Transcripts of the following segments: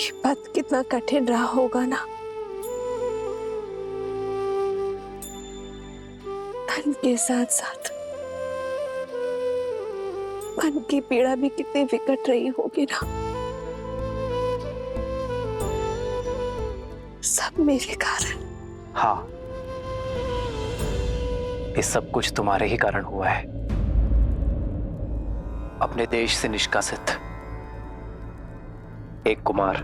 ये पथ कितना कठिन रहा होगा ना। धन के साथ साथ मन की पीड़ा भी कितनी विकट रही होगी ना। सब मेरे कारण। हाँ, ये सब कुछ तुम्हारे ही कारण हुआ है। अपने देश से निष्कासित एक कुमार,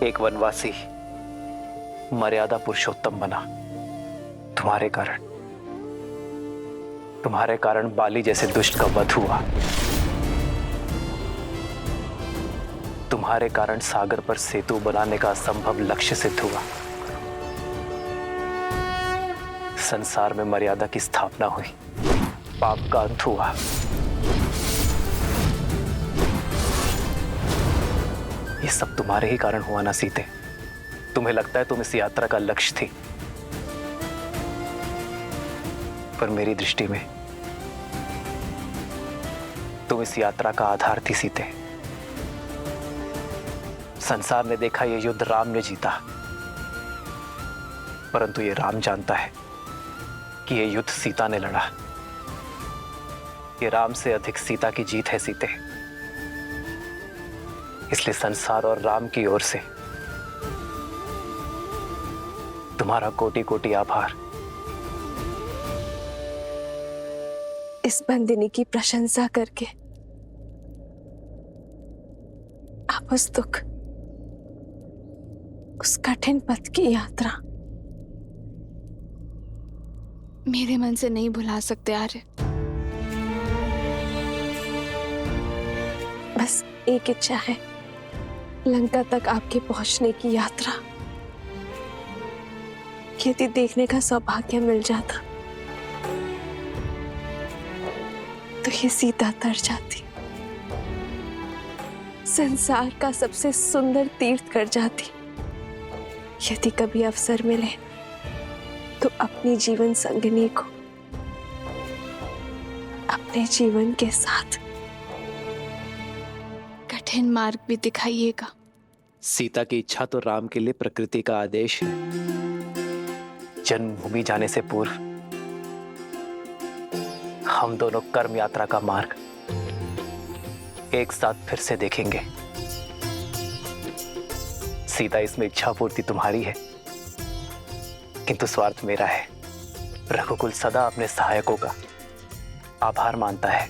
एक वनवासी मर्यादा पुरुषोत्तम बना तुम्हारे कारण। तुम्हारे कारण बाली जैसे दुष्ट का वध हुआ। तुम्हारे कारण सागर पर सेतु बनाने का असंभव लक्ष्य सिद्ध हुआ। संसार में मर्यादा की स्थापना हुई, पाप का अंत हुआ। ये सब तुम्हारे ही कारण हुआ ना सीते। तुम्हें लगता है तुम इस यात्रा का लक्ष्य थी, पर मेरी दृष्टि में तुम इस यात्रा का आधार थी सीते। संसार ने देखा यह युद्ध राम ने जीता, परंतु ये राम जानता है कि यह युद्ध सीता ने लड़ा। ये राम से अधिक सीता की जीत है सीते। इसलिए संसार और राम की ओर से तुम्हारा कोटि कोटि आभार। इस बंदिनी की प्रशंसा करके आप उस दुख, उस कठिन पथ की यात्रा मेरे मन से नहीं भुला सकते आर्य। बस एक इच्छा है, लंका तक आपके पहुंचने की यात्रा। यदि देखने का सौभाग्य मिल जाता तो ये सीता तर जाती, संसार का सबसे सुंदर तीर्थ कर जाती। यदि कभी अवसर मिले तो अपनी जीवन संगिनी को अपने जीवन के साथ कठिन मार्ग भी दिखाइएगा। सीता की इच्छा तो राम के लिए प्रकृति का आदेश है। जन्मभूमि जाने से पूर्व हम दोनों कर्म यात्रा का मार्ग एक साथ फिर से देखेंगे। सीता, इसमें इच्छा पूर्ति तुम्हारी है, किंतु स्वार्थ मेरा है। रघुकुल सदा अपने सहायकों का आभार मानता है।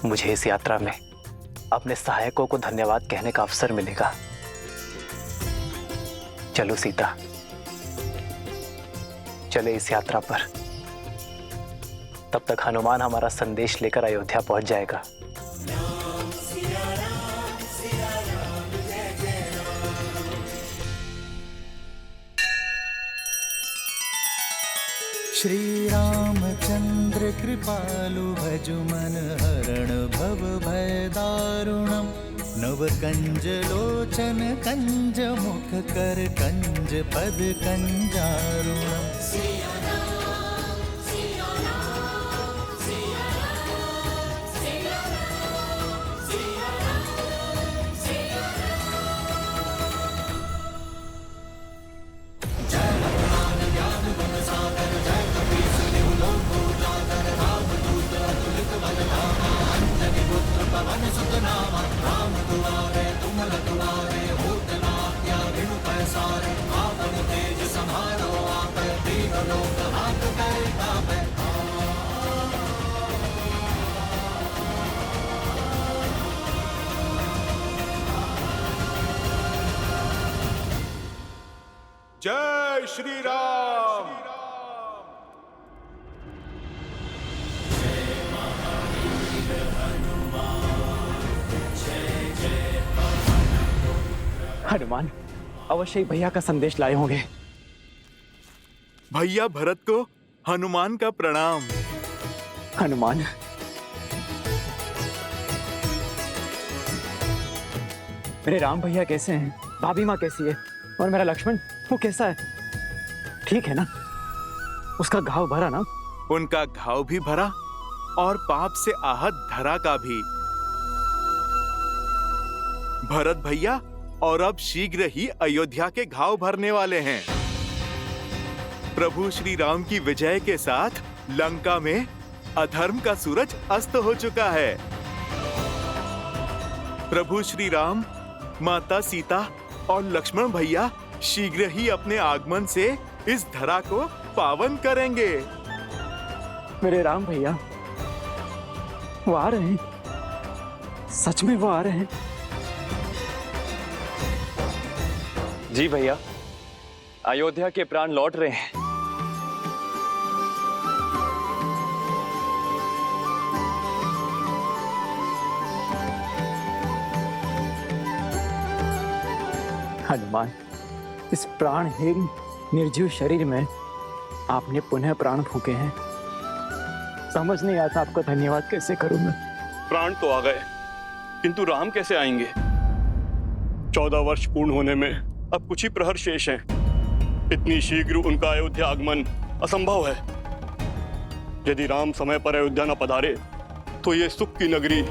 मुझे इस यात्रा में अपने सहायकों को धन्यवाद कहने का अवसर मिलेगा। चलो सीता, चले इस यात्रा पर। तब तक हनुमान हमारा संदेश लेकर अयोध्या पहुंच जाएगा। श्री रामचंद्र कृपालु भजु मन हरण भव भय दारुणम। नव कंज लोचन कंज मुख कर कंज पद कंजारुणम। जय श्री राम। हनुमान अवश्य ही भैया का संदेश लाए होंगे। भैया भरत को हनुमान का प्रणाम। हनुमान, मेरे राम भैया कैसे हैं? भाभी माँ कैसी है? और मेरा लक्ष्मण, वो कैसा है? ठीक है ना? उसका घाव भरा ना? उनका घाव भी भरा और पाप से आहत धरा का भी। भरत भैया और अब शीघ्र ही अयोध्या के घाव भरने वाले हैं। प्रभु श्री राम की विजय के साथ लंका में अधर्म का सूरज अस्त हो चुका है। प्रभु श्री राम, माता सीता और लक्ष्मण भैया शीघ्र ही अपने आगमन से इस धरा को पावन करेंगे। मेरे राम भैया, वो आ रहे हैं, सच में वो आ रहे हैं। जी भैया, अयोध्या के प्राण लौट रहे हैं। हनुमान, इस प्राणहीन निर्जीव शरीर में आपने पुनः प्राण फूके हैं। समझ नहीं आता आपका धन्यवाद कैसे करूं मैं। प्राण तो आ गए, किंतु राम कैसे आएंगे? 14 वर्ष पूर्ण होने में अब कुछ ही प्रहर शेष हैं। इतनी शीघ्र उनका अयोध्या आगमन असंभव है। यदि राम समय पर अयोध्या न पधारे तो ये सुख की नगरी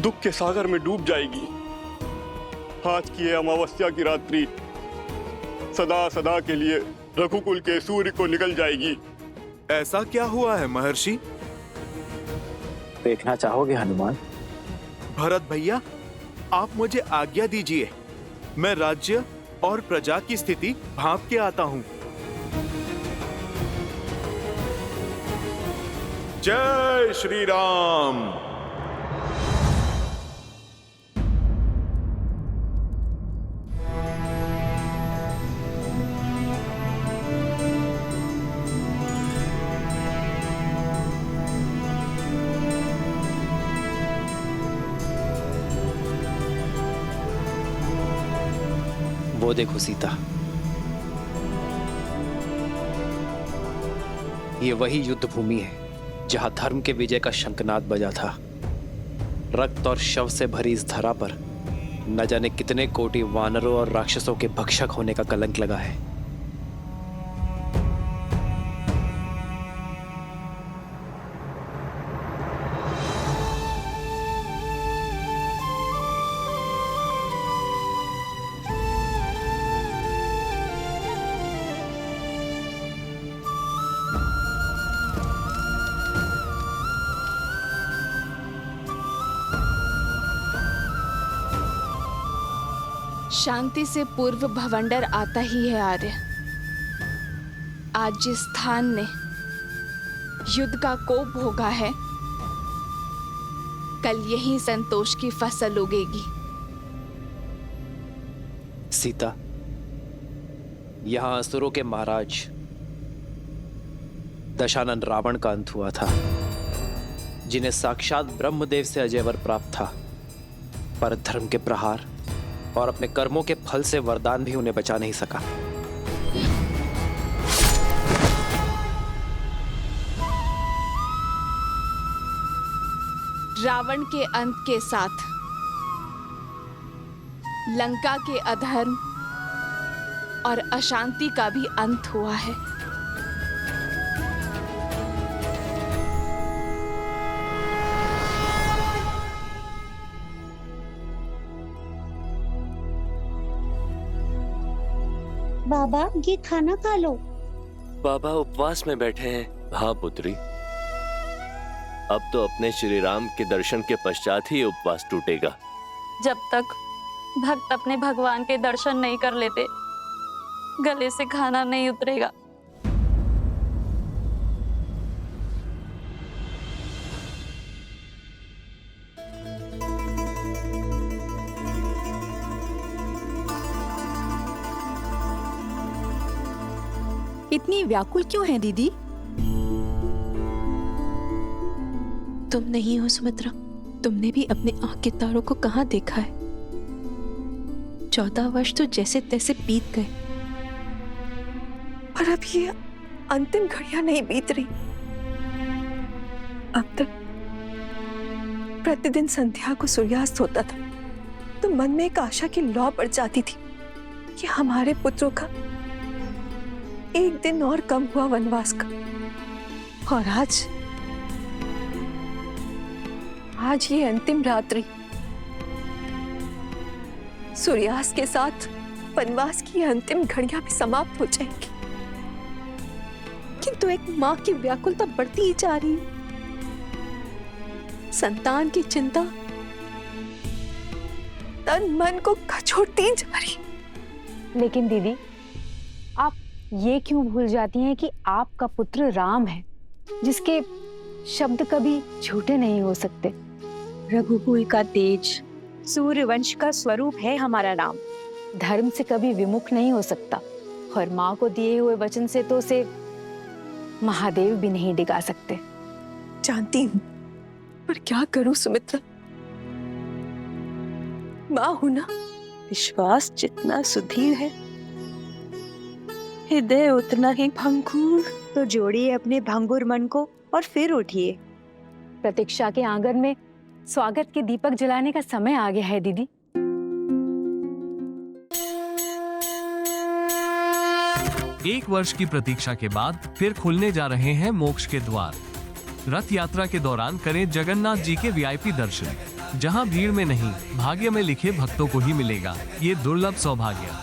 दुख के सागर में डूब जाएगी। आज की ये अमावस्या की रात्रि सदा सदा के लिए रघुकुल के सूर्य को निकल जाएगी। ऐसा क्या हुआ है महर्षि? देखना चाहोगे हनुमान? भरत भैया, आप मुझे आज्ञा दीजिए, मैं राज्य और प्रजा की स्थिति भांप के आता हूँ। जय श्री राम। वो देखो सीता, ये वही युद्ध भूमि है जहां धर्म के विजय का शंखनाद बजा था। रक्त और शव से भरी इस धरा पर न जाने कितने कोटि वानरों और राक्षसों के भक्षक होने का कलंक लगा है। शांति से पूर्व भवंडर आता ही है आर्य। आज जिस स्थान ने युद्ध का कोप भोगा है, कल यही संतोष की फसल उगेगी। सीता, यहां असुरों के महाराज दशानन रावण का अंत हुआ था, जिन्हें साक्षात ब्रह्मदेव से अजय वर प्राप्त था, पर धर्म के प्रहार और अपने कर्मों के फल से वरदान भी उन्हें बचा नहीं सका। रावण के अंत के साथ लंका के अधर्म और अशांति का भी अंत हुआ है। बाबा, ये खाना खा लो। बाबा उपवास में बैठे हैं। हाँ पुत्री, अब तो अपने श्री राम के दर्शन के पश्चात ही उपवास टूटेगा। जब तक भक्त अपने भगवान के दर्शन नहीं कर लेते, गले से खाना नहीं उतरेगा। इतनी व्याकुल क्यों है दीदी? तुम नहीं हो सुमित्रा, तुमने भी अपने आंख के तारों को कहाँ देखा है? 14 वर्ष तो जैसे तैसे बीत गए, पर अब ये अंतिम घड़ियां नहीं बीत रही। अब तक प्रतिदिन संध्या को सूर्यास्त होता था तो मन में एक आशा की लौ पड़ जाती थी कि हमारे पुत्रों का एक दिन और कम हुआ वनवास का। और आज ये अंतिम रात्रि सूर्यास्त के साथ वनवास की अंतिम घड़ियां भी समाप्त हो जाएंगी, किंतु एक मां की व्याकुलता बढ़ती ही जा रही है। संतान की चिंता तन मन को कचोटती जा रही। लेकिन दीदी, आप ये क्यों भूल जाती हैं कि आपका पुत्र राम है, जिसके शब्द कभी झूठे नहीं हो सकते। रघुकुल का तेज, सूर्यवंश का स्वरूप है हमारा राम। धर्म से कभी विमुख नहीं हो सकता, और माँ को दिए हुए वचन से तो उसे महादेव भी नहीं डिगा सकते। जानती हूं, पर क्या करूं सुमित्रा, मां हूं ना। विश्वास जितना सुदृढ़ है, हृदय उतना ही भंगुर। तो जोड़िए अपने भंगुर मन को और फिर उठिए। प्रतीक्षा के आंगन में स्वागत के दीपक जलाने का समय आ गया है दीदी। एक वर्ष की प्रतीक्षा के बाद फिर खुलने जा रहे हैं मोक्ष के द्वार। रथ यात्रा के दौरान करें जगन्नाथ जी के वीआईपी दर्शन, जहां भीड़ में नहीं, भाग्य में लिखे भक्तों को ही मिलेगा ये दुर्लभ सौभाग्य।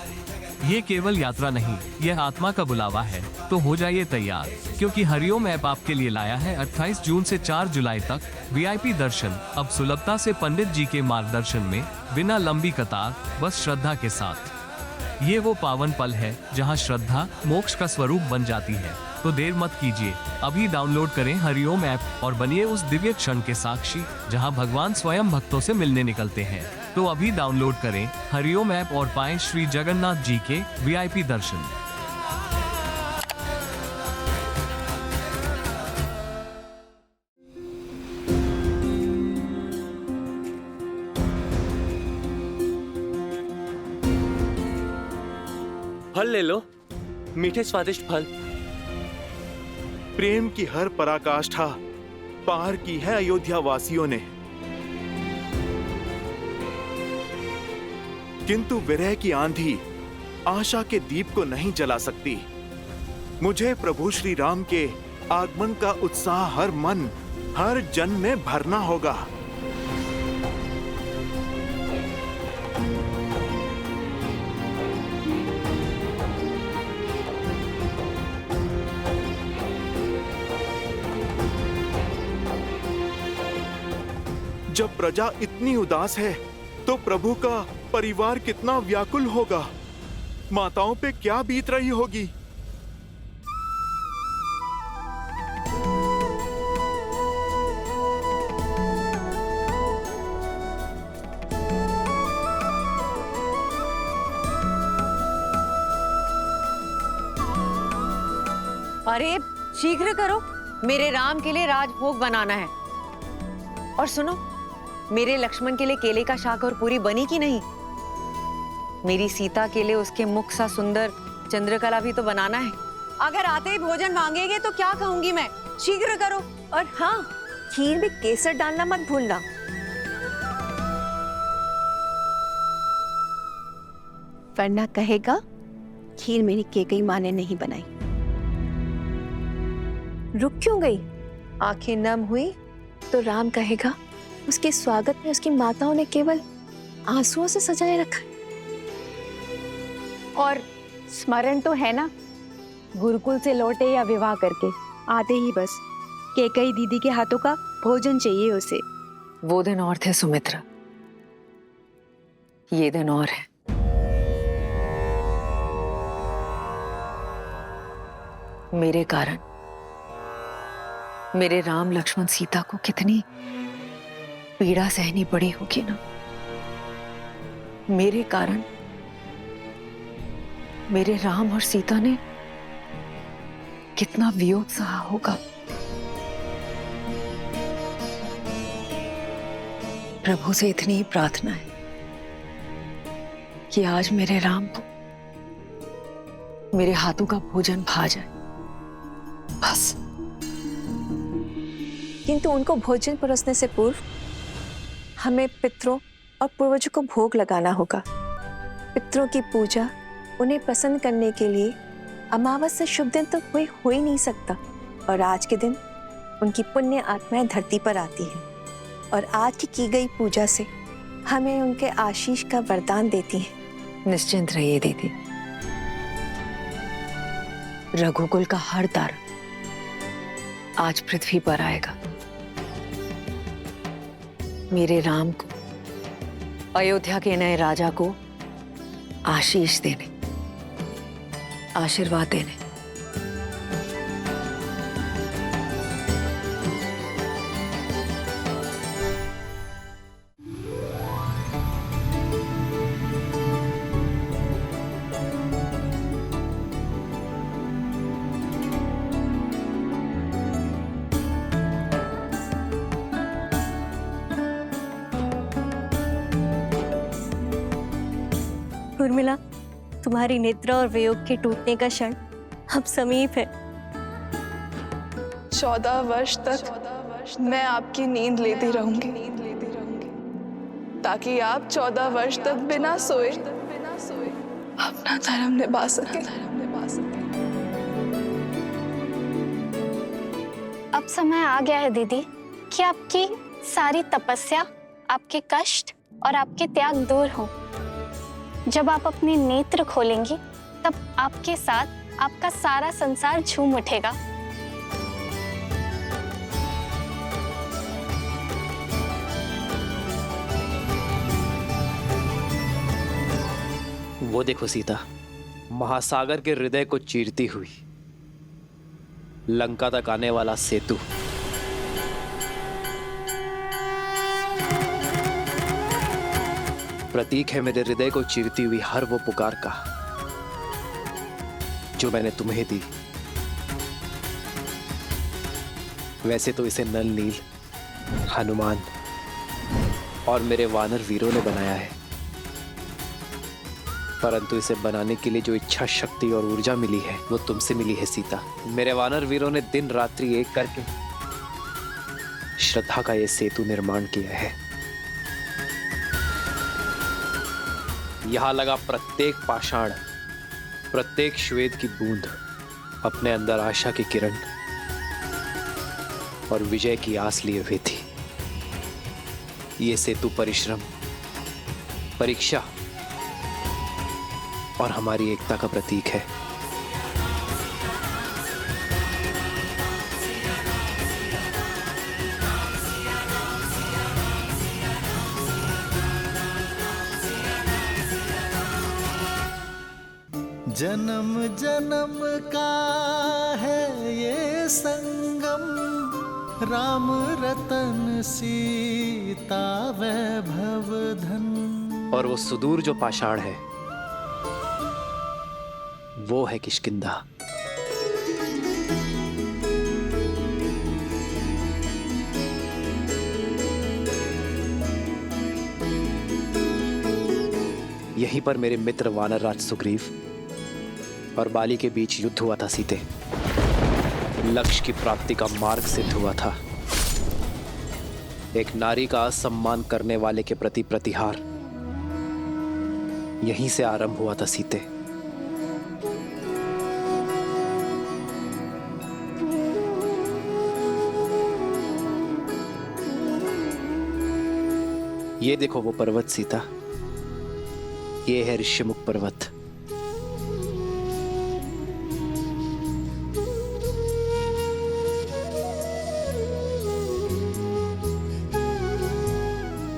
ये केवल यात्रा नहीं, यह आत्मा का बुलावा है। तो हो जाइए तैयार, क्योंकि हरिओम ऐप आपके लिए लाया है 28 जून से 4 जुलाई तक वीआईपी दर्शन, अब सुलभता से पंडित जी के मार्गदर्शन में, बिना लंबी कतार, बस श्रद्धा के साथ। ये वो पावन पल है जहां श्रद्धा मोक्ष का स्वरूप बन जाती है। तो देर मत कीजिए, अभी डाउनलोड करें हरिओम ऐप और बनिए उस दिव्य क्षण के साक्षी जहां भगवान स्वयं भक्तों से मिलने निकलते हैं। तो अभी डाउनलोड करें हरिओम ऐप और पाएं श्री जगन्नाथ जी के वीआईपी दर्शन। फल ले लो, मीठे स्वादिष्ट फल। प्रेम की हर पराकाष्ठा पार की है अयोध्या वासियों ने, किंतु विरह की आंधी आशा के दीप को नहीं जला सकती। मुझे प्रभु श्री राम के आगमन का उत्साह हर मन, हर जन में भरना होगा। जब प्रजा इतनी उदास है तो प्रभु का परिवार कितना व्याकुल होगा। माताओं पे क्या बीत रही होगी। अरे शीघ्र करो, मेरे राम के लिए राजभोग बनाना है। और सुनो, मेरे लक्ष्मण के लिए केले का शाक और पूरी बनी कि नहीं? मेरी सीता के लिए उसके मुख सा सुंदर चंद्रकला भी तो बनाना है। अगर आते ही भोजन मांगेंगे तो क्या कहूंगी मैं? शीघ्र करो। और हाँ, खीर में केसर डालना मत भूलना। वरना कहेगा खीर मेरी केकई माँ ने नहीं बनाई। रुक क्यों गई? आंखें नम हुई तो राम कहेगा उसके स्वागत में उसकी माताओं ने केवल आंसुओं से सजाए रखा। और स्मरण तो है ना, गुरुकुल से लौटे या विवाह करके आते ही बस केकई दीदी के हाथों का भोजन चाहिए उसे। वो दिन और थे सुमित्रा, ये दिन और है। मेरे कारण मेरे राम लक्ष्मण सीता को कितनी पीड़ा सहनी पड़ी होगी ना। मेरे कारण मेरे राम और सीता ने कितना वियोग सहा होगा। प्रभु से इतनी ही प्रार्थना है कि आज मेरे राम को मेरे हाथों का भोजन भा जाए, बस। किंतु उनको भोजन परोसने से पूर्व हमें पितरों और पूर्वजों को भोग लगाना होगा। पितरों की पूजा उन्हें प्रसन्न करने के लिए अमावस्या शुभ दिन तो कोई हो ही नहीं सकता। और आज के दिन उनकी पुण्य आत्माएं धरती पर आती हैं और आज की गई पूजा से हमें उनके आशीष का वरदान देती हैं। निश्चिंत रहिए दीदी, रघुकुल का हर तार आज पृथ्वी पर आएगा। मेरे राम को, अयोध्या के नए राजा को आशीष देने, आशीर्वाद देने। उर्मिला, तुम्हारी निद्रा और वियोग के टूटने का क्षण अब समीप है। 14 वर्ष तक मैं आपकी नींद लेती रहूंगी, ताकि आप 14 वर्ष तक बिना सोए अपना धर्म निभा सके। अब समय आ गया है दीदी कि आपकी सारी तपस्या, आपके कष्ट और आपके त्याग दूर हो। जब आप अपने नेत्र खोलेंगी तब आपके साथ आपका सारा संसार झूम उठेगा। वो देखो सीता, महासागर के हृदय को चीरती हुई लंका तक आने वाला सेतु। प्रतीक है मेरे हृदय को चीरती हुई हर वो पुकार का जो मैंने तुम्हें दी। वैसे तो इसे नल नील, हनुमान और मेरे वानर वीरों ने बनाया है, परंतु इसे बनाने के लिए जो इच्छा शक्ति और ऊर्जा मिली है वो तुमसे मिली है सीता। मेरे वानर वीरों ने दिन रात्रि एक करके श्रद्धा का ये सेतु निर्माण किया है। यहां लगा प्रत्येक पाषाण, प्रत्येक श्वेत की बूंद अपने अंदर आशा की किरण और विजय की आस लिए हुए थी। ये सेतु परिश्रम, परीक्षा और हमारी एकता का प्रतीक है। जन्म जन्म का है ये संगम, राम रतन सीता वैभव धन। और वो सुदूर जो पाषाण है वो है किष्किंधा। यहीं पर मेरे मित्र वानरराज सुग्रीव और बाली के बीच युद्ध हुआ था सीते। लक्ष्य की प्राप्ति का मार्ग सिद्ध हुआ था। एक नारी का असम्मान करने वाले के प्रति प्रतिहार यहीं से आरंभ हुआ था सीते। ये देखो वो पर्वत सीता, ये है ऋषिमुख पर्वत।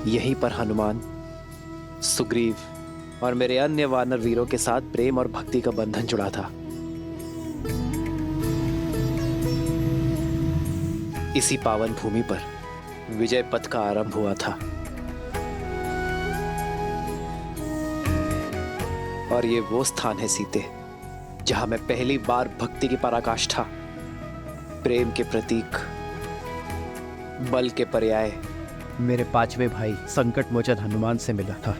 यहीं पर हनुमान, सुग्रीव और मेरे अन्य वानर वीरों के साथ प्रेम और भक्ति का बंधन जुड़ा था। इसी पावन भूमि पर विजय पथ का आरंभ हुआ था। और ये वो स्थान है सीते जहां मैं पहली बार भक्ति की पराकाष्ठा, प्रेम के प्रतीक, बल के पर्याय मेरे पांचवे भाई संकट मोचन हनुमान से मिला था।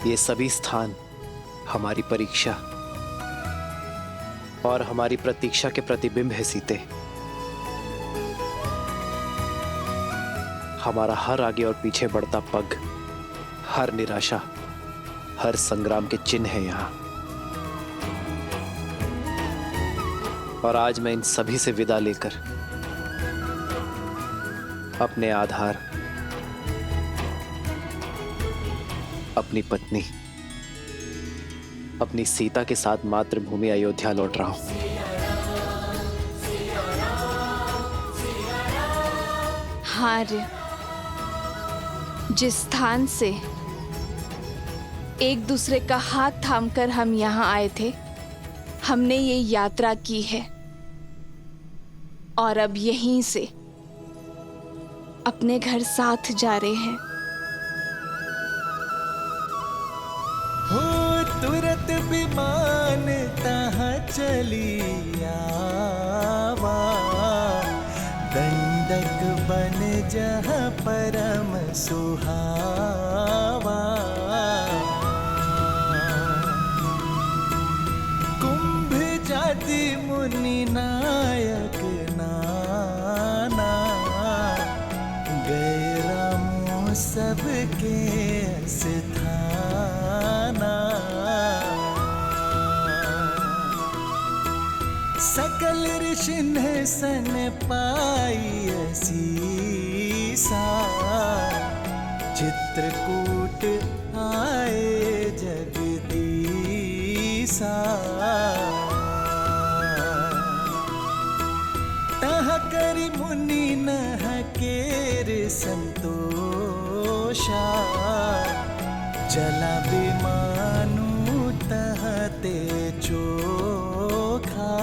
ये सभी स्थान हमारी परीक्षा और हमारी प्रतीक्षा के प्रतिबिंब है सीते। हमारा हर आगे और पीछे बढ़ता पग, हर निराशा, हर संग्राम के चिन्ह है यहाँ। और आज मैं इन सभी से विदा लेकर अपने आधार, अपनी पत्नी, अपनी सीता के साथ मातृभूमि अयोध्या लौट रहा हूं। आर्य, जिस स्थान से एक दूसरे का हाथ थामकर हम यहाँ आए थे, हमने ये यात्रा की है और अब यहीं से अपने घर साथ जा रहे हैं। हो तुरंत विमान तहाँ चली आवा, दंडक बन जहाँ परम सुहावा। कुंभ जाति मुनि नायक नाना, गए रामों सबके स्थाना। सकल ऋषि ने सन पाई असीसा, चित्रकूट आए जगदीसा। तह करि मुनि नह केर संतोषा, चला विमानु तहते चोखा।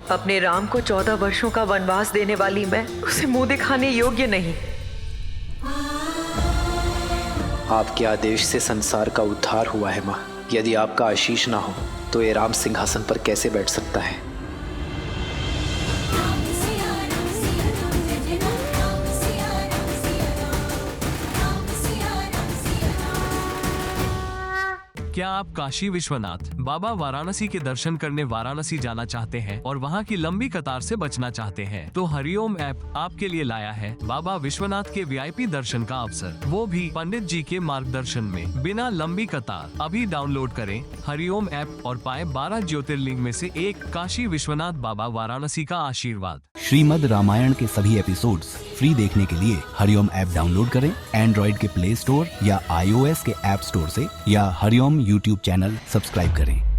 अपने राम को 14 वर्षों का वनवास देने वाली मैं उसे मुंह दिखाने योग्य नहीं। आपके आदेश से संसार का उद्धार हुआ है माँ। यदि आपका आशीष ना हो तो ये राम सिंहासन पर कैसे बैठ सकता है। क्या आप काशी विश्वनाथ बाबा वाराणसी के दर्शन करने वाराणसी जाना चाहते हैं और वहां की लंबी कतार से बचना चाहते हैं, तो हरिओम ऐप आपके लिए लाया है बाबा विश्वनाथ के वीआईपी दर्शन का अवसर, वो भी पंडित जी के मार्गदर्शन में, बिना लंबी कतार। अभी डाउनलोड करें हरिओम ऐप और पाएं 12 ज्योतिर्लिंग में से एक काशी विश्वनाथ बाबा वाराणसी का आशीर्वाद। श्रीमद् रामायण के सभी एपिसोड्स फ्री देखने के लिए हरिओम ऐप डाउनलोड करें एंड्रॉइड के प्ले स्टोर या iOS के ऐप स्टोर से, या हरिओम यूट्यूब चैनल सब्सक्राइब करें।